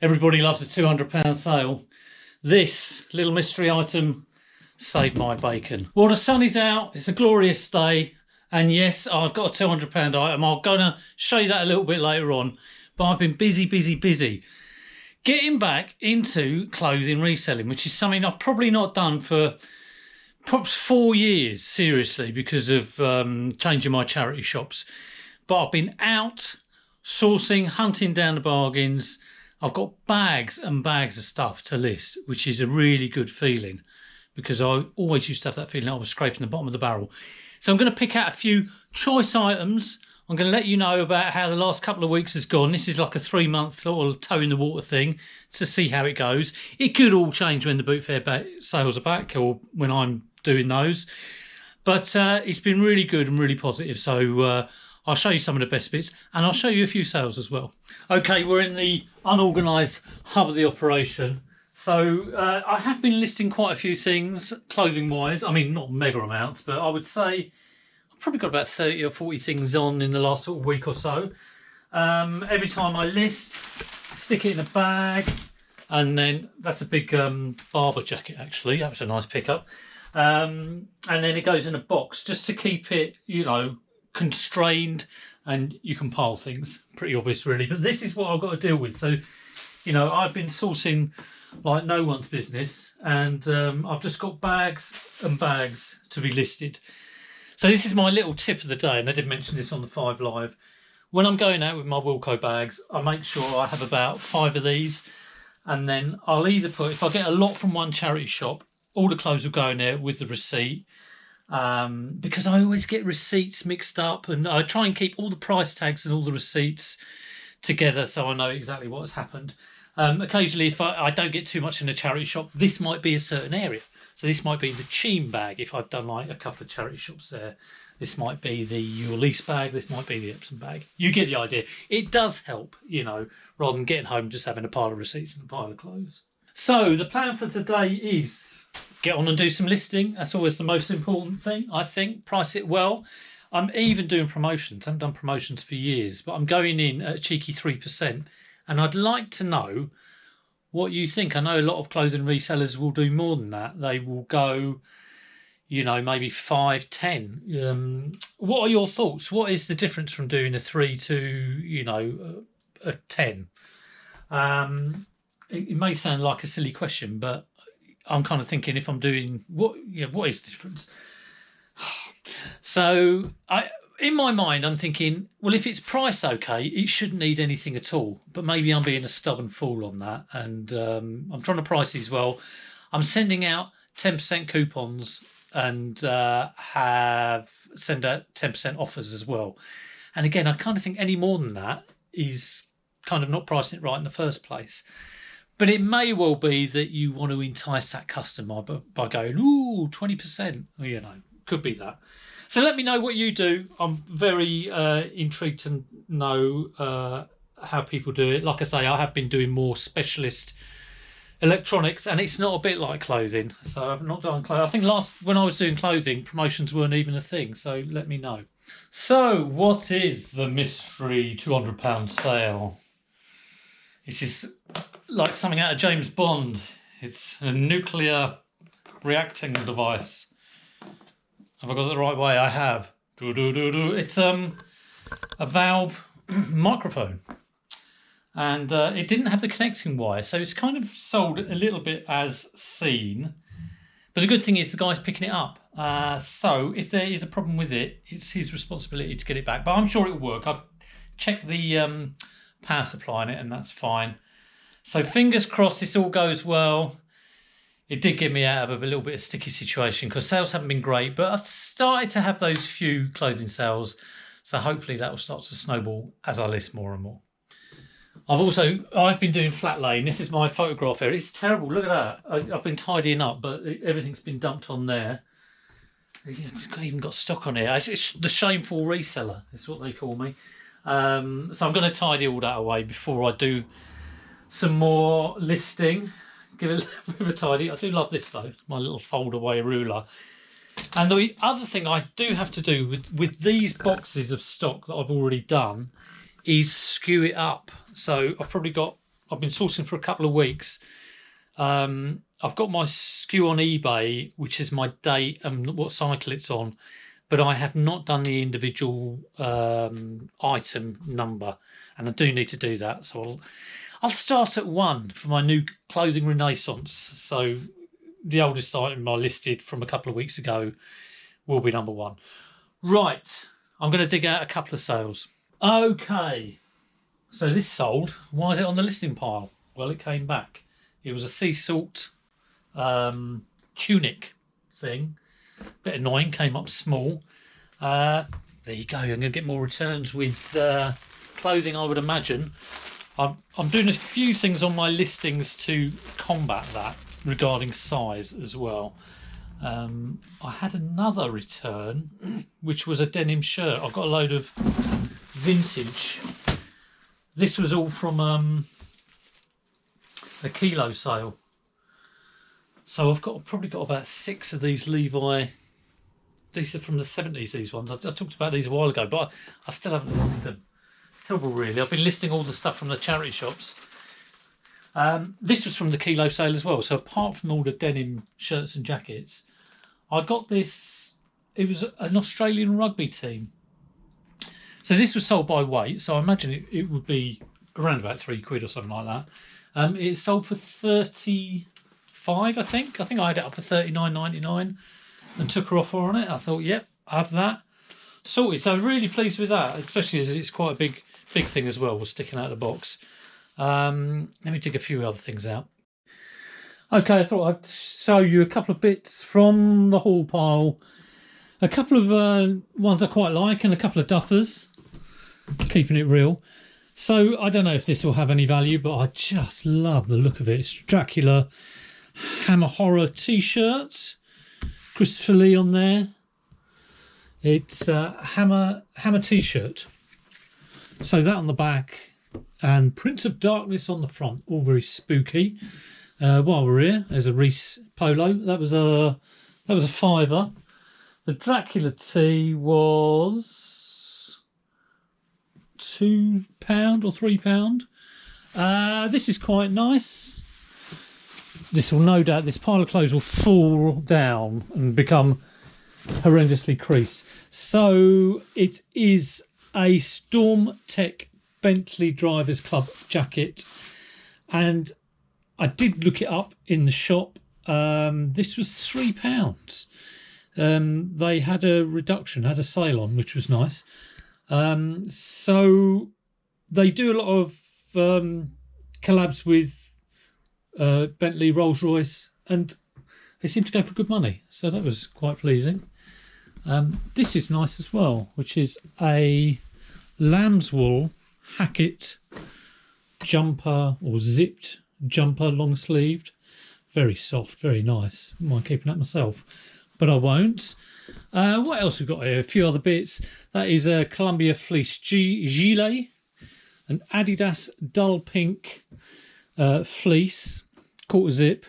Everybody loves a £200 sale. This little mystery item saved my bacon. Well, the sun is out. It's a glorious day. And yes, I've got a £200 item. I'm going to show you that a little bit later on. But I've been busy getting back into clothing reselling, which is something I've probably not done for perhaps 4 years, seriously, because of changing my charity shops. But I've been out sourcing, hunting down the bargains. I've got bags and bags of stuff to list, which is a really good feeling, because I always used to have that feeling I was scraping the bottom of the barrel. So I'm going to pick out a few choice items. I'm going to let you know about how the last couple of weeks has gone. This is like a 3-month sort of toe in the water thing to see how it goes. It could all change when the boot fair sales are back, or when I'm doing those. But it's been really good and really positive. So I'll show you some of the best bits, and I'll show you a few sales as well. Okay, we're in the unorganised hub of the operation. So I have been listing quite a few things clothing-wise. I mean, not mega amounts, but I would say I've probably got about 30 or 40 things on in the last sort of week or so. Every time I list, stick it in a bag, and then that's a big barber jacket, actually. That was a nice pickup. And then it goes in a box just to keep it, constrained, and you can pile things. Pretty obvious, really. But this is what I've got to deal with. So, I've been sourcing like no one's business, and I've just got bags and bags to be listed. So this is my little tip of the day, and I did mention this on the 5 Live. When I'm going out with my Wilko bags, I make sure I have about 5 of these, and then I'll either put, if I get a lot from one charity shop, all the clothes will go in there with the receipt, because I always get receipts mixed up, and I try and keep all the price tags and all the receipts together so I know exactly what has happened. Occasionally, if I don't get too much in a charity shop, this might be a certain area. So this might be the Cheam bag if I've done like a couple of charity shops there. This might be the Your Lease bag. This might be the Epsom bag. You get the idea. It does help, rather than getting home just having a pile of receipts and a pile of clothes. So the plan for today is get on and do some listing. That's always the most important thing, I think. Price it well. I'm even doing promotions. I haven't done promotions for years, but I'm going in at a cheeky 3%. And I'd like to know what you think. I know a lot of clothing resellers will do more than that. They will go, maybe 5, 10. What are your thoughts? What is the difference from doing a 3 to, a 10? It may sound like a silly question, but I'm kind of thinking if I'm doing what is the difference? So in my mind, I'm thinking, well, if it's priced okay, it shouldn't need anything at all. But maybe I'm being a stubborn fool on that, and I'm trying to price these well. I'm sending out 10% coupons and send out 10% offers as well. And again, I kind of think any more than that is kind of not pricing it right in the first place. But it may well be that you want to entice that customer by going, ooh, 20%. Could be that. So let me know what you do. I'm very intrigued to know how people do it. Like I say, I have been doing more specialist electronics, and it's not a bit like clothing. So I've not done clothing. I think when I was doing clothing, promotions weren't even a thing. So let me know. So what is the mystery £200 sale? This is like something out of James Bond. It's a nuclear reacting device. Have I got it the right way? I have. It's a valve microphone, and it didn't have the connecting wire, so it's kind of sold a little bit as seen. But the good thing is the guy's picking it up. So if there is a problem with it, it's his responsibility to get it back. But I'm sure it will work. I've checked the power supply on it, and that's fine. So fingers crossed this all goes well. It did get me out of a little bit of sticky situation because sales haven't been great, but I've started to have those few clothing sales. So hopefully that will start to snowball as I list more and more. I've been doing flat laying. This is my photograph area. It's terrible. Look at that. I've been tidying up, but everything's been dumped on there. I've even got stock on here. It's the shameful reseller. Is what they call me. So I'm going to tidy all that away before I do some more listing. Give it a little bit of a tidy. I do love this though. It's my little fold away ruler. And the other thing I do have to do with these boxes of stock that I've already done is skew it up. So I've probably got I've been sourcing for a couple of weeks. I've got my SKU on eBay, which is my date and what cycle it's on, but I have not done the individual item number, and I do need to do that. So I'll start at 1 for my new clothing renaissance. So the oldest item I listed from a couple of weeks ago will be number 1. Right, I'm going to dig out a couple of sales. Okay, so this sold. Why is it on the listing pile? Well, it came back. It was a sea salt tunic thing. Bit annoying, came up small. There you go. I'm going to get more returns with clothing, I would imagine. I'm doing a few things on my listings to combat that regarding size as well. I had another return, which was a denim shirt. I've got a load of vintage. This was all from a kilo sale. So I've probably got about 6 of these Levi. These are from the 70s, these ones. I talked about these a while ago, but I still haven't listed them. It's terrible, really. I've been listing all the stuff from the charity shops. This was from the kilo sale as well. So apart from all the denim shirts and jackets, I got this. It was an Australian rugby team. So this was sold by weight. So I imagine it would be around about £3 or something like that. It sold for 35, I think. I think I had it up for 39.99 and took her offer on it. I thought, yep, I have that sorted. So I'm really pleased with that, especially as it's quite a big thing as well. Was sticking out of the box. Let me dig a few other things out. Okay, I thought I'd show you a couple of bits from the haul pile. A couple of ones I quite like and a couple of duffers. Keeping it real. So I don't know if this will have any value, but I just love the look of it. It's Dracula Hammer Horror t-shirt. Christopher Lee on there. It's a Hammer t-shirt. So that on the back and Prince of Darkness on the front. All very spooky. While we're here, there's a Reese polo. That was a £5. The Dracula tee was £2 or £3. This is quite nice. This will no doubt, this pile of clothes will fall down and become horrendously creased. So it is a Storm Tech Bentley Drivers Club jacket, and I did look it up in the shop. This was £3. They had a reduction, had a sale on, which was nice. So they do a lot of collabs with Bentley, Rolls-Royce, and they seem to go for good money. So that was quite pleasing. This is nice as well, which is a lambswool Hackett jumper or zipped jumper, long sleeved. Very soft, very nice. I mind keeping that myself, but I won't. What else we've got here? A few other bits. That is a Columbia fleece gilet, an Adidas dull pink fleece, quarter zip.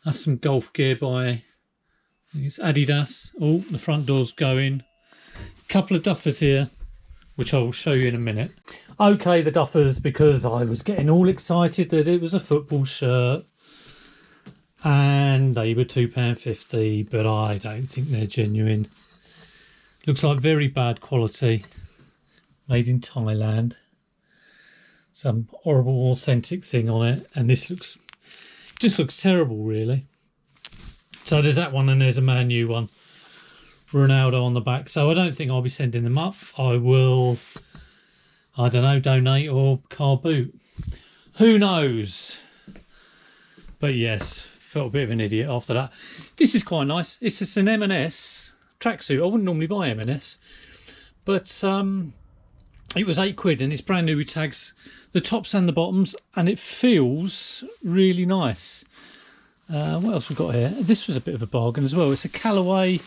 That's some golf gear by, I think it's Adidas. Oh, the front door's going. Couple of duffers here, which I will show you in a minute. Okay, the duffers, because I was getting all excited that it was a football shirt and they were £2.50, but I don't think they're genuine. Looks like very bad quality, made in Thailand. Some horrible authentic thing on it, and this just looks terrible, really. So there's that one, and there's a Man U one, Ronaldo on the back. So I don't think I'll be sending them up. I will, I don't know, donate or car boot. Who knows? But yes, felt a bit of an idiot after that. This is quite nice. It's just an M&S tracksuit. I wouldn't normally buy M&S, but it was £8 and it's brand new with tags, the tops and the bottoms, and it feels really nice. What else we got here? This was a bit of a bargain as well. It's a Callaway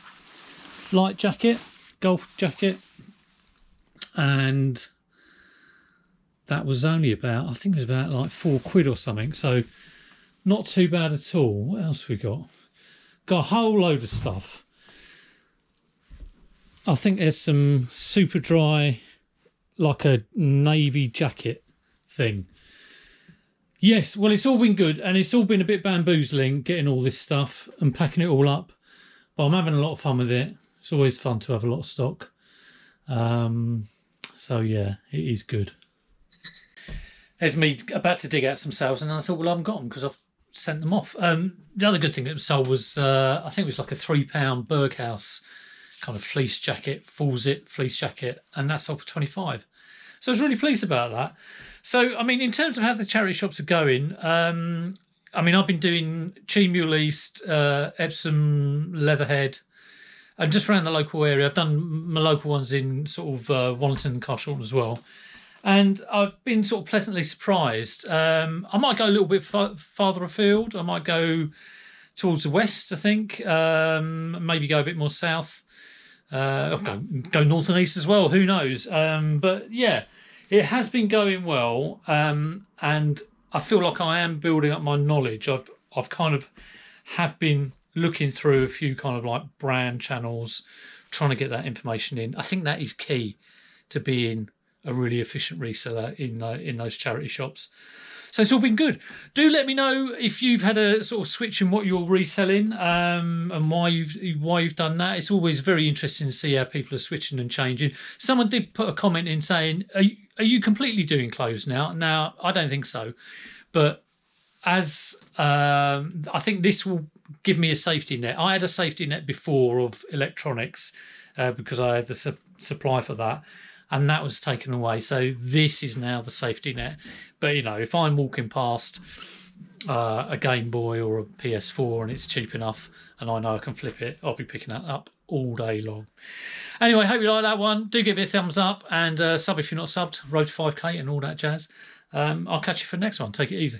light jacket, golf jacket, and that was only about, I think it was about like £4 or something, so not too bad at all. What else we got? Got a whole load of stuff. I think there's some super dry, like a navy jacket thing. Yes, well, it's all been good, and it's all been a bit bamboozling getting all this stuff and packing it all up. But I'm having a lot of fun with it. It's always fun to have a lot of stock. So yeah, it is good. There's me about to dig out some sales, and I thought, well, I haven't got them because I've sent them off. The other good thing that was sold was, I think it was like a £3 Berghaus kind of fleece jacket, full zip fleece jacket, and that sold for 25. So I was really pleased about that. So, I mean, in terms of how the charity shops are going, I mean, I've been doing Cheamule East, Epsom, Leatherhead, and just around the local area. I've done my local ones in sort of Wallington and Carshalton as well. And I've been sort of pleasantly surprised. I might go a little bit farther afield. I might go towards the west, I think. Maybe go a bit more south. Go north and east as well. Who knows? But yeah, it has been going well. And I feel like I am building up my knowledge. I've kind of have been looking through a few kind of like brand channels, trying to get that information in. I think that is key to being a really efficient reseller in those charity shops. So it's all been good. Do let me know if you've had a sort of switch in what you're reselling, and why you've done that. It's always very interesting to see how people are switching and changing. Someone did put a comment in saying, "Are you completely doing clothes now?" Now I don't think so, but as I think this will give me a safety net. I had a safety net before of electronics because I had the supply for that, and that was taken away. So this is now the safety net. But, you know, if I'm walking past a Game Boy or a PS4 and it's cheap enough and I know I can flip it, I'll be picking that up all day long. Anyway, hope you like that one. Do give it a thumbs up and sub if you're not subbed. Road to 5K and all that jazz. I'll catch you for the next one. Take it easy.